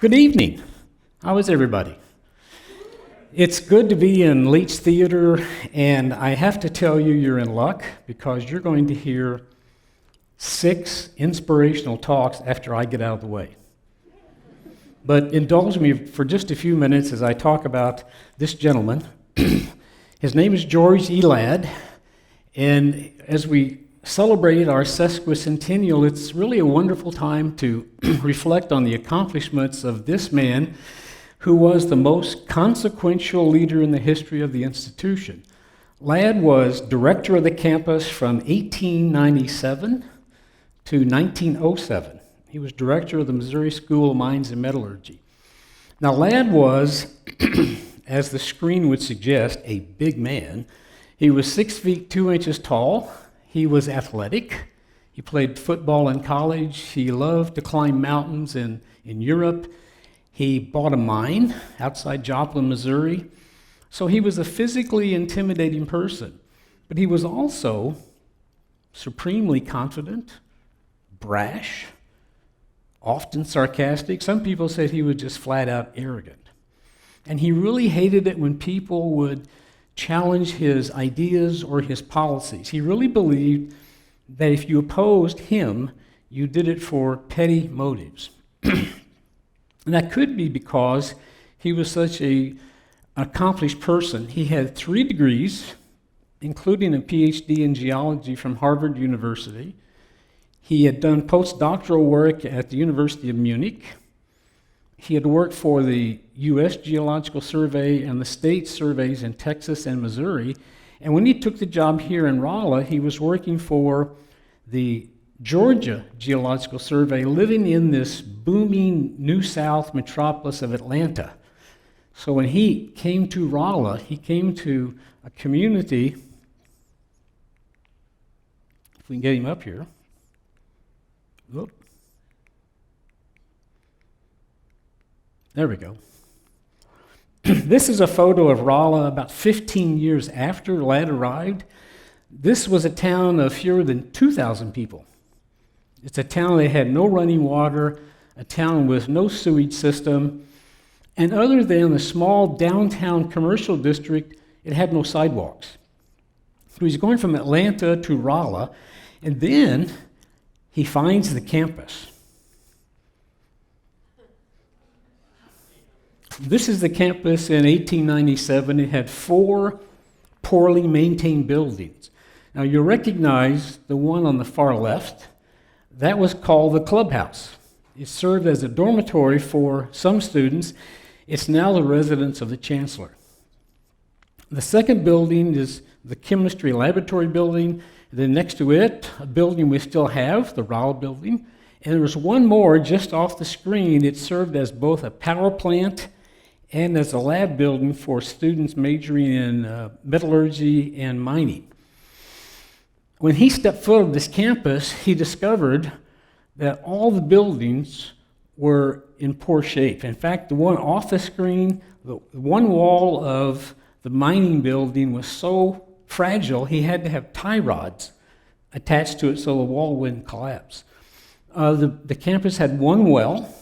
Good evening. How is everybody? It's good to be in Leach Theater, and I have to tell you, you're in luck because you're going to hear 6 inspirational talks after I get out of the way. But indulge me for just a few minutes as I talk about this gentleman. His name is George E. Ladd, and as we celebrate our sesquicentennial, it's really a wonderful time to reflect on the accomplishments of this man who was the most consequential leader in the history of the institution. Ladd was director of the campus from 1897 to 1907. He was director of the Missouri School of Mines and Metallurgy. Now, Ladd was, as the screen would suggest, a big man. He was 6 feet 2 inches tall. He was athletic. He played football in college. He loved to climb mountains in Europe. He bought a mine outside Joplin, Missouri. So he was a physically intimidating person. But he was also supremely confident, brash, often sarcastic. Some people said he was just flat out arrogant. And he really hated it when people would challenge his ideas or his policies. He really believed that if you opposed him, you did it for petty motives. And that could be because he was such an accomplished person. He had 3 degrees, including a PhD in geology from Harvard University. He had done postdoctoral work at the University of Munich. He had worked for the U.S. Geological Survey and the state surveys in Texas and Missouri. And when he took the job here in Rolla, he was working for the Georgia Geological Survey, living in this booming New South metropolis of Atlanta. So when he came to Rolla, he came to a community, if we can get him up here. Whoop. There we go. This is a photo of Rolla about 15 years after Ladd arrived. This was a town of fewer than 2,000 people. It's a town that had no running water, a town with no sewage system, and other than the small downtown commercial district, it had no sidewalks. So he's going from Atlanta to Rolla, and then he finds the campus. This is the campus in 1897. It had 4 poorly maintained buildings. Now you recognize the one on the far left. That was called the clubhouse. It served as a dormitory for some students. It's now the residence of the chancellor. The second building is the chemistry laboratory building. Then next to it, a building we still have, the Rolla building. And there was one more just off the screen. It served as both a power plant and as a lab building for students majoring in metallurgy and mining. When he stepped foot on this campus, he discovered that all the buildings were in poor shape. In fact, the one off the screen, the one wall of the mining building was so fragile, he had to have tie rods attached to it so the wall wouldn't collapse. The campus had one well,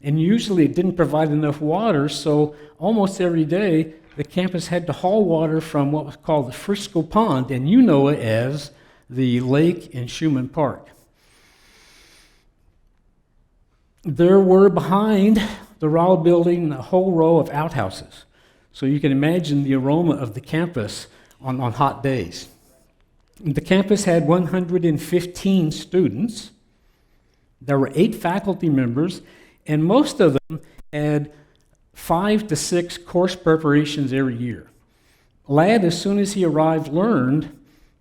and usually it didn't provide enough water, so almost every day the campus had to haul water from what was called the Frisco Pond, and you know it as the lake in Schumann Park. There were behind the Rolla building a whole row of outhouses, so you can imagine the aroma of the campus on hot days. The campus had 115 students. There were 8 faculty members, and most of them had 5 to 6 course preparations every year. Ladd, as soon as he arrived, learned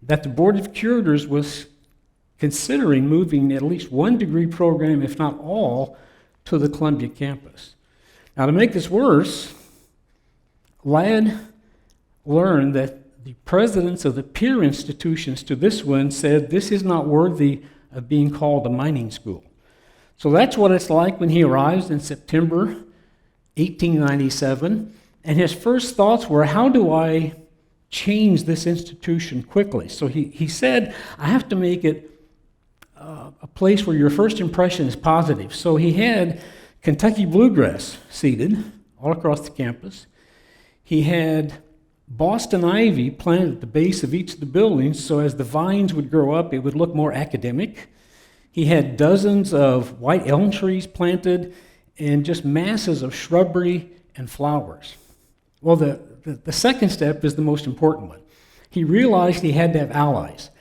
that the Board of Curators was considering moving at least 1 degree program, if not all, to the Columbia campus. Now, to make this worse, Ladd learned that the presidents of the peer institutions to this one said this is not worthy of being called a mining school. So that's what it's like when he arrives in September 1897, and his first thoughts were, how do I change this institution quickly? So he said, I have to make it a place where your first impression is positive. So he had Kentucky bluegrass seeded all across the campus. He had Boston ivy planted at the base of each of the buildings, so as the vines would grow up, it would look more academic. He had dozens of white elm trees planted and just masses of shrubbery and flowers. Well, the second step is the most important one. He realized he had to have allies.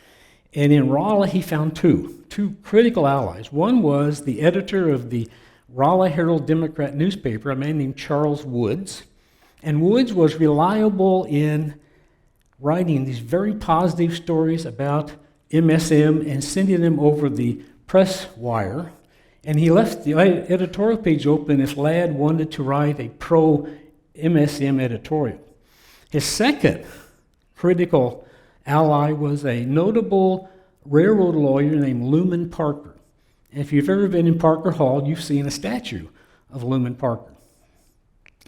And in Rolla, he found two critical allies. One was the editor of the Rolla Herald Democrat newspaper, a man named Charles Woods. And Woods was reliable in writing these very positive stories about MSM and sending them over the press wire. And he left the editorial page open if Ladd wanted to write a pro-MSM editorial. His second critical ally was a notable railroad lawyer named Luman Parker. And if you've ever been in Parker Hall, you've seen a statue of Luman Parker.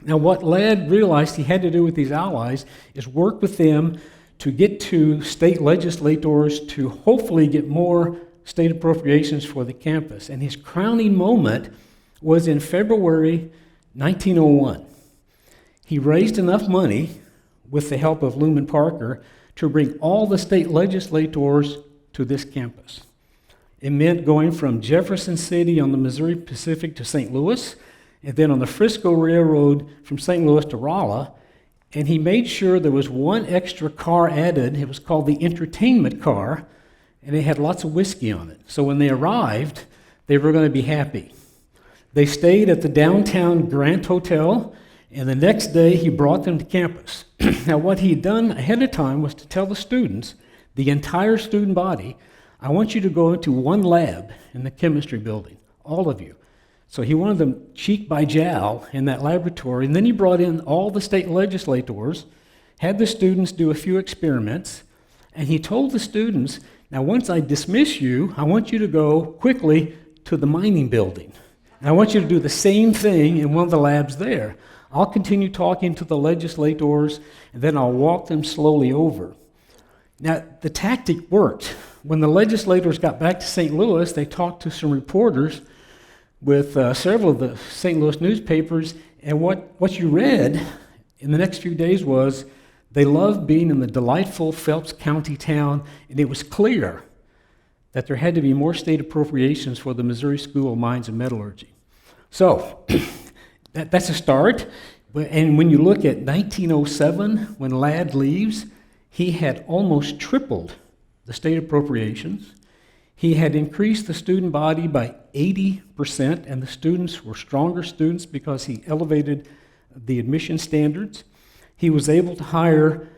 Now, what Ladd realized he had to do with these allies is work with them to get to state legislators to hopefully get more state appropriations for the campus. And his crowning moment was in February 1901. He raised enough money with the help of Luman Parker to bring all the state legislators to this campus. It meant going from Jefferson City on the Missouri Pacific to St. Louis, and then on the Frisco Railroad from St. Louis to Rolla, and he made sure there was one extra car added. It was called the entertainment car, and it had lots of whiskey on it. So when they arrived, they were going to be happy. They stayed at the downtown Grant Hotel, and the next day he brought them to campus. Now what he'd done ahead of time was to tell the students, the entire student body, I want you to go into one lab in the chemistry building, all of you. So he wanted them cheek by jowl in that laboratory, and then he brought in all the state legislators, had the students do a few experiments, and he told the students, now once I dismiss you, I want you to go quickly to the mining building. And I want you to do the same thing in one of the labs there. I'll continue talking to the legislators, and then I'll walk them slowly over. Now, the tactic worked. When the legislators got back to St. Louis, they talked to some reporters with several of the St. Louis newspapers, and what you read in the next few days was they loved being in the delightful Phelps County town, and it was clear that there had to be more state appropriations for the Missouri School of Mines and Metallurgy. So that's a start, and when you look at 1907, when Ladd leaves, he had almost tripled the state appropriations. He had increased the student body by 80%, and the students were stronger students because he elevated the admission standards. He was able to hire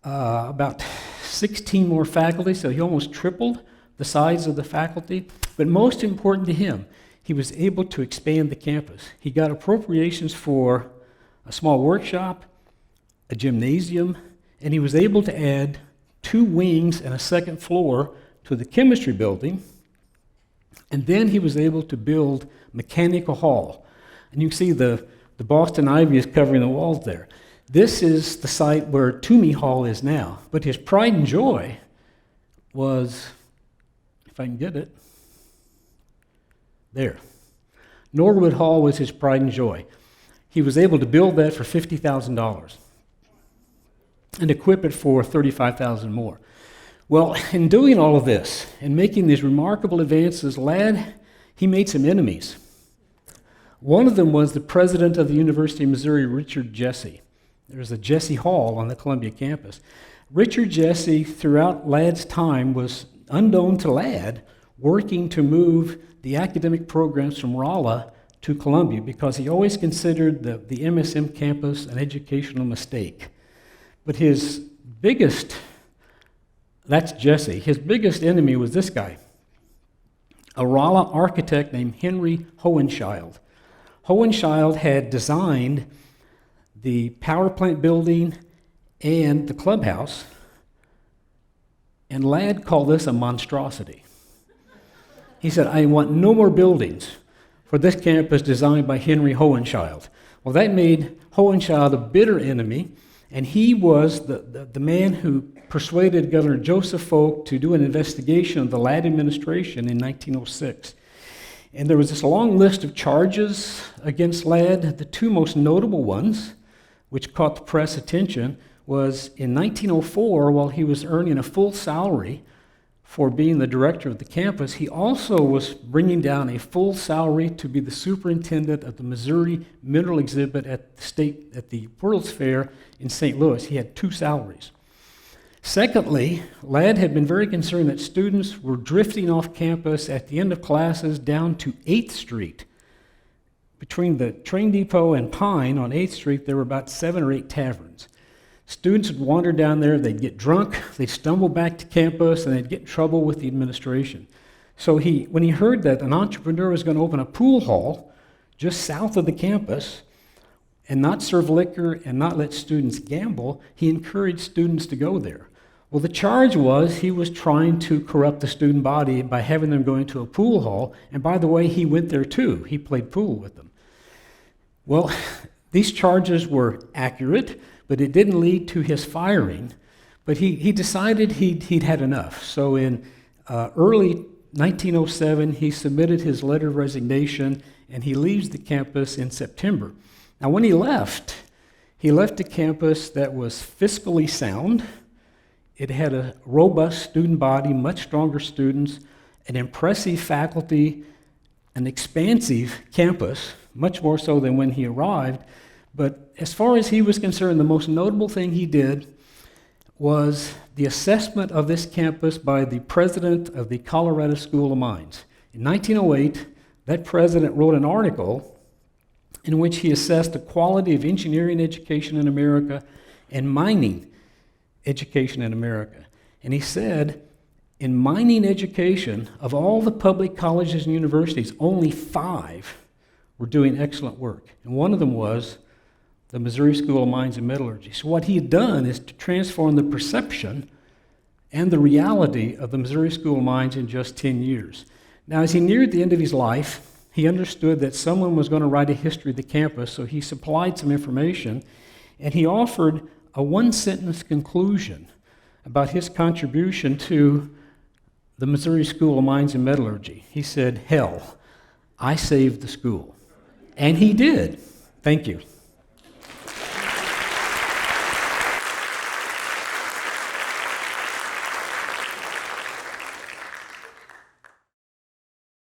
about 16 more faculty, so he almost tripled the size of the faculty. But most important to him, he was able to expand the campus. He got appropriations for a small workshop, a gymnasium, and he was able to add 2 wings and a second floor to the chemistry building, and then he was able to build Mechanical Hall. And you can see the Boston ivy is covering the walls there. This is the site where Toomey Hall is now, but his pride and joy was, if I can get it, there. Norwood Hall was his pride and joy. He was able to build that for $50,000 and equip it for $35,000 more. Well, in doing all of this and making these remarkable advances, Ladd, he made some enemies. One of them was the president of the University of Missouri, Richard Jesse. There was a Jesse Hall on the Columbia campus. Richard Jesse, throughout Ladd's time, was unknown to Ladd, working to move the academic programs from Rolla to Columbia because he always considered the MSM campus an educational mistake. But his biggest, that's Jesse, his biggest enemy was this guy, a Rolla architect named Henry Hohenchild. Hohenchild had designed the power plant building and the clubhouse, and Ladd called this a monstrosity. He said, I want no more buildings for this campus designed by Henry Hohenchild. Well, that made Hohenchild a bitter enemy, and he was the man who persuaded Governor Joseph Folk to do an investigation of the Ladd administration in 1906. And there was this long list of charges against Ladd. The two most notable ones, which caught the press attention, was in 1904, while he was earning a full salary for being the director of the campus, he also was bringing down a full salary to be the superintendent of the Missouri Mineral Exhibit at the World's Fair in St. Louis. He had two salaries. Secondly, Ladd had been very concerned that students were drifting off campus at the end of classes down to 8th Street. Between the train depot and Pine on 8th Street, there were about 7 or 8 taverns. Students would wander down there, they'd get drunk, they'd stumble back to campus, and they'd get in trouble with the administration. So when he heard that an entrepreneur was going to open a pool hall just south of the campus and not serve liquor and not let students gamble, he encouraged students to go there. Well, the charge was he was trying to corrupt the student body by having them go into a pool hall, and by the way, he went there too. He played pool with them. Well, these charges were accurate, but it didn't lead to his firing. But he decided he'd had enough. So in early 1907, he submitted his letter of resignation, and he leaves the campus in September. Now, when he left a campus that was fiscally sound. It had a robust student body, much stronger students, an impressive faculty, an expansive campus, much more so than when he arrived. But as far as he was concerned, the most notable thing he did was the assessment of this campus by the president of the Colorado School of Mines. In 1908, that president wrote an article in which he assessed the quality of engineering education in America and mining education in America. And he said, in mining education, of all the public colleges and universities, only 5 were doing excellent work. And one of them was the Missouri School of Mines and Metallurgy. So what he had done is to transform the perception and the reality of the Missouri School of Mines in just 10 years. Now, as he neared the end of his life, he understood that someone was going to write a history of the campus, so he supplied some information, and he offered a one-sentence conclusion about his contribution to the Missouri School of Mines and Metallurgy. He said, "Hell, I saved the school." And he did. Thank you.